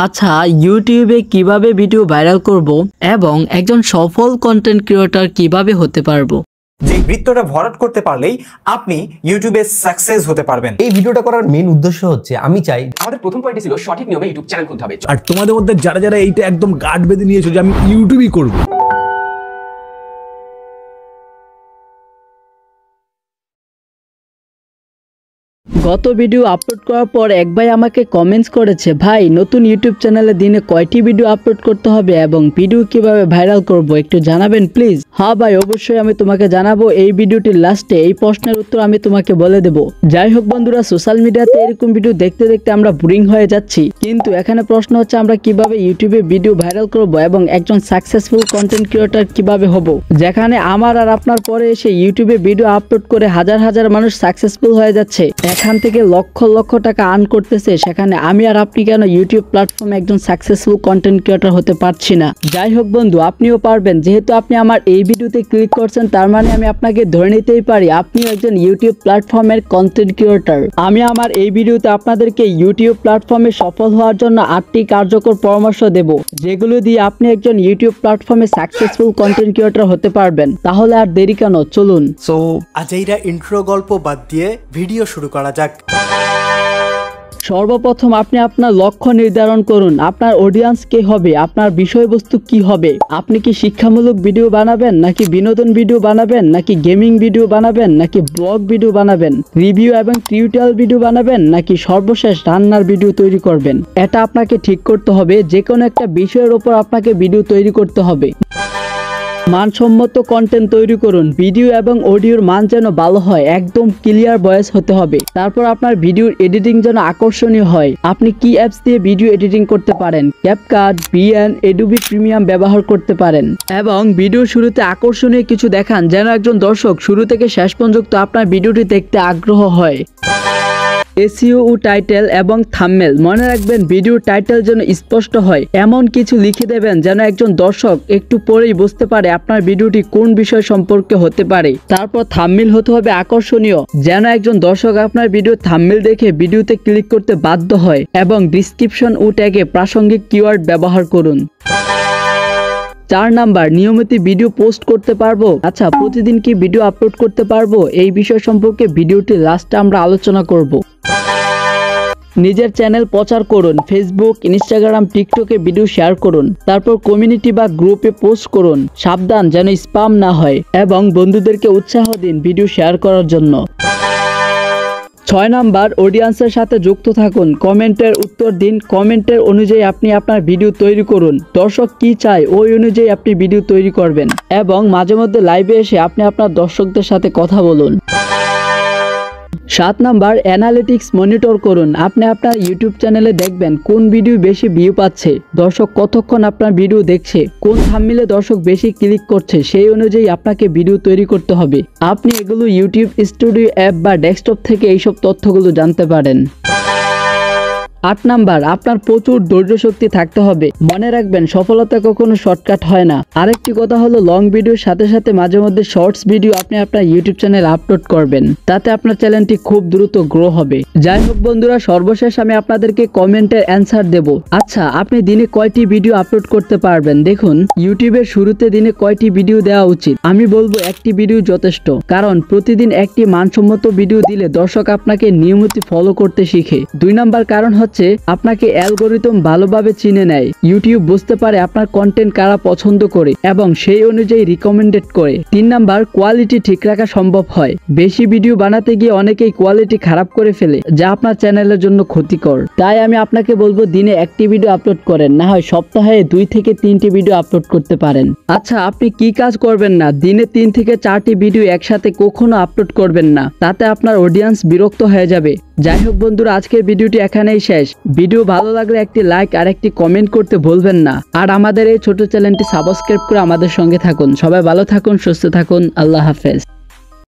আচ্ছা, ইউটিউবে কিভাবে ভিডিও ভাইরাল করব এবং একজন সফল কন্টেন্ট ক্রিয়েটর কিভাবে হতে পারবো? যে বৃত্তটা ভরাট করতে পারলেই আপনি ইউটিউবে সাকসেস হতে পারবেন। এই ভিডিওটা করার মেইন উদ্দেশ্য হচ্ছে আমি চাই আমাদের প্রথম পয়েন্ট ছিল সঠিক নিয়মে ইউটিউব চ্যানেল খুলতে হবে। আর তোমাদের মধ্যে যারা যারা এইটা একদম গাঢ় বেঁধে নিয়েছো যে আমি ইউটিউবই করব, গত ভিডিও আপলোড করার পর এক ভাই আমাকে কমেন্টস করেছে, ভাই নতুন ইউটিউব চ্যানেলে দিনে কয়টি ভিডিও আপলোড করতে হবে এবং ভিডিও কিভাবে ভাইরাল করব একটু জানাবেন প্লিজ। হ্যাঁ ভাই, অবশ্যই আমি তোমাকে জানাবো। এই ভিডিওটির লাস্টে এই প্রশ্নের উত্তর আমি তোমাকে বলে দেব। যাই হোক বন্ধুরা, সোশ্যাল মিডিয়াতে এরকম ভিডিও দেখতে দেখতে আমরা বোরিং হয়ে যাচ্ছি, কিন্তু এখানে প্রশ্ন হচ্ছে আমরা কিভাবে ইউটিউবে ভিডিও ভাইরাল করব এবং একজন সাকসেসফুল কন্টেন্ট ক্রিয়েটর কিভাবে হব। যেখানে আমার আর আপনার পরে এসে ইউটিউবে ভিডিও আপলোড করে হাজার হাজার মানুষ সাকসেসফুল হয়ে যাচ্ছে, এখান থেকে লক্ষ লক্ষ টাকা আর্ন করতেছে, সেখানে আমি আর আপনি কেন ইউটিউব প্ল্যাটফর্মে একজন সাকসেসফুল কন্টেন্ট ক্রিয়েটর হতে পারছি না? যাই হোক বন্ধু, আপনিও পারবেন। যেহেতু আপনি আমার এই ভিডিওতে ক্লিক করছেন, তার মানে আমি আপনাকে ধরে নিতেই পারি আপনিও একজন ইউটিউব প্ল্যাটফর্মের কন্টেন্ট ক্রিয়েটর। আমি আমার এই ভিডিওতে আপনাদেরকে ইউটিউব প্ল্যাটফর্মে সফল হওয়ার জন্য 8টি কার্যকর পরামর্শ দেব, যেগুলো দিয়ে আপনি একজন ইউটিউব প্ল্যাটফর্মে সাকসেসফুল কন্টেন্ট ক্রিয়েটর হতে পারবেন। তাহলে আর দেরি কেন, চলুন। সো আজইরা ইন্ট্রো গল্প বাদ দিয়ে ভিডিও শুরু করা যাক। সর্বপ্রথম আপনি আপনার লক্ষ্য নির্ধারণ করুন। আপনার অডিয়েন্স কে হবে, আপনার বিষয়বস্তু কি হবে। আপনি কি শিক্ষামূলক ভিডিও বানাবেন, নাকি বিনোদন ভিডিও বানাবেন, নাকি গেমিং ভিডিও বানাবেন, নাকি ব্লগ ভিডিও বানাবেন, রিভিউ এবং টিউটোরিয়াল ভিডিও বানাবেন, নাকি সর্বশেষ রান্নার ভিডিও তৈরি করবেন? এটা আপনাকে ঠিক করতে হবে। যে কোনো একটা বিষয়ের উপর আপনাকে ভিডিও তৈরি করতে হবে। মানসম্মত কন্টেন্ট তৈরি করুন। ভিডিও এবং অডিওর মান যেন ভালো হয়, একদম ক্লিয়ার ভয়েস হতে হবে। তারপর আপনার ভিডিওর এডিটিং যেন আকর্ষণীয় হয়। আপনি কি অ্যাপস দিয়ে ভিডিও এডিটিং করতে পারেন? ক্যাপকাট, ভিএন, অ্যাডোবি প্রিমিয়াম ব্যবহার করতে পারেন। এবং ভিডিওর শুরুতে আকর্ষণীয় কিছু দেখান, যেন একজন দর্শক শুরু থেকে শেষ পর্যন্ত আপনার ভিডিওটি দেখতে আগ্রহ হয়। এসইও ও টাইটেল এবং থাম্বনেল মনে রাখবেন, ভিডিওর টাইটেল যেন স্পষ্ট হয়। এমন কিছু লিখে দেবেন যেন একজন দর্শক একটু পরেই বুঝতে পারে আপনার ভিডিওটি কোন বিষয় সম্পর্কে হতে পারে। তারপর থাম্বনেল হতে হবে আকর্ষণীয়, যেন একজন দর্শক আপনার ভিডিও থাম্বনেল দেখে ভিডিওতে ক্লিক করতে বাধ্য হয়। এবং ডেসক্রিপশন ও ট্যাগে প্রাসঙ্গিক কিওয়ার্ড ব্যবহার করুন। 4 নাম্বার, নিয়মিত ভিডিও পোস্ট করতে পারবো। আচ্ছা, প্রতিদিন কি ভিডিও আপলোড করতে পারবো? এই বিষয় সম্পর্কে ভিডিওটি লাস্টে আমরা আলোচনা করব। নিজের চ্যানেল প্রচার করুন। ফেসবুক, ইনস্টাগ্রাম, টিকটকে ভিডিও শেয়ার করুন। তারপর কমিউনিটি বা গ্রুপে পোস্ট করুন। সাবধান যেন স্প্যাম না হয়। এবং বন্ধুদেরকে উৎসাহ দিন ভিডিও শেয়ার করার জন্য। 6 নাম্বার, অডিয়েন্সের সাথে যুক্ত থাকুন। কমেন্টের উত্তর দিন। কমেন্টের অনুযায়ী আপনি আপনার ভিডিও তৈরি করুন। দর্শক কি চায় ওই অনুযায়ী আপনি ভিডিও তৈরি করবেন। এবং মাঝে মধ্যে লাইভে এসে আপনি আপনার দর্শকদের সাথে কথা বলুন। 7 নাম্বার, অ্যানালিটিক্স মনিটর করুন। আপনি আপনার ইউটিউব চ্যানেলে দেখবেন কোন ভিডিও বেশি ভিউ পাচ্ছে, দর্শক কতক্ষণ আপনার ভিডিও দেখছে, কোন থাম্বনেলে দর্শক বেশি ক্লিক করছে, সেই অনুযায়ী আপনাকে ভিডিও তৈরি করতে হবে। আপনি এগুলো ইউটিউব স্টুডিও অ্যাপ বা ডেস্কটপ থেকে এইসব তথ্যগুলো জানতে পারেন। 8 নাম্বার, আপনার প্রচুর ধৈর্য শক্তি থাকতে হবে। মনে রাখবেন, সফলতা কখনো শর্টকাট হয় না। আরেকটি কথা হলো, লং ভিডিওর সাথে সাথে মাঝে মধ্যে শর্টস ভিডিও আপনি আপনার ইউটিউব চ্যানেলে আপলোড করবেন। তাতে আপনার চ্যানেলটি খুব দ্রুত গ্রো হবে। যাই হোক বন্ধুরা, সর্বশেষ আমি আপনাদেরকে কমেন্টের অ্যান্সার দেব। আচ্ছা, আপনি দিনে কয়টি ভিডিও আপলোড করতে পারবেন? দেখুন, ইউটিউবের শুরুতে দিনে কয়টি ভিডিও দেওয়া উচিত? আমি বলবো একটি ভিডিও যথেষ্ট, কারণ প্রতিদিন একটি মানসম্মত ভিডিও দিলে দর্শক আপনাকে নিয়মিত ফলো করতে শিখে। 2 নাম্বার কারণ হচ্ছে আপনাকে অ্যালগরিদম ভালোভাবে চিনে নেয়। ইউটিউব বুঝতে পারে আপনার কন্টেন্ট কারা পছন্দ করে এবং সেই অনুযায়ী রিকমেন্ডেড করে। 3 নাম্বার, কোয়ালিটি ঠিক রাখা সম্ভব হয়। বেশি ভিডিও বানাতে গিয়ে অনেকেই কোয়ালিটি খারাপ করে ফেলে, যা আপনার চ্যানেলের জন্য ক্ষতিকর। তাই আমি আপনাকে বলবো দিনে একটি ভিডিও আপলোড করেন, না হয় সপ্তাহে 2 থেকে 3টি ভিডিও আপলোড করতে পারেন। আচ্ছা, আপনি কি কাজ করবেন না? দিনে 3 থেকে 4টি ভিডিও একসাথে কখনো আপলোড করবেন না, তাতে আপনার অডিয়েন্স বিরক্ত হয়ে যাবে। যাই হোক বন্ধুরা, আজকের ভিডিওটি এখানেই শেষ। ভিডিও ভালো লাগলে একটি লাইক আর একটি কমেন্ট করতে ভুলবেন না। আর আমাদের এই ছোট চ্যানেলটি সাবস্ক্রাইব করে আমাদের সঙ্গে থাকুন। সবাই ভালো থাকুন, সুস্থ থাকুন। আল্লাহ হাফেজ।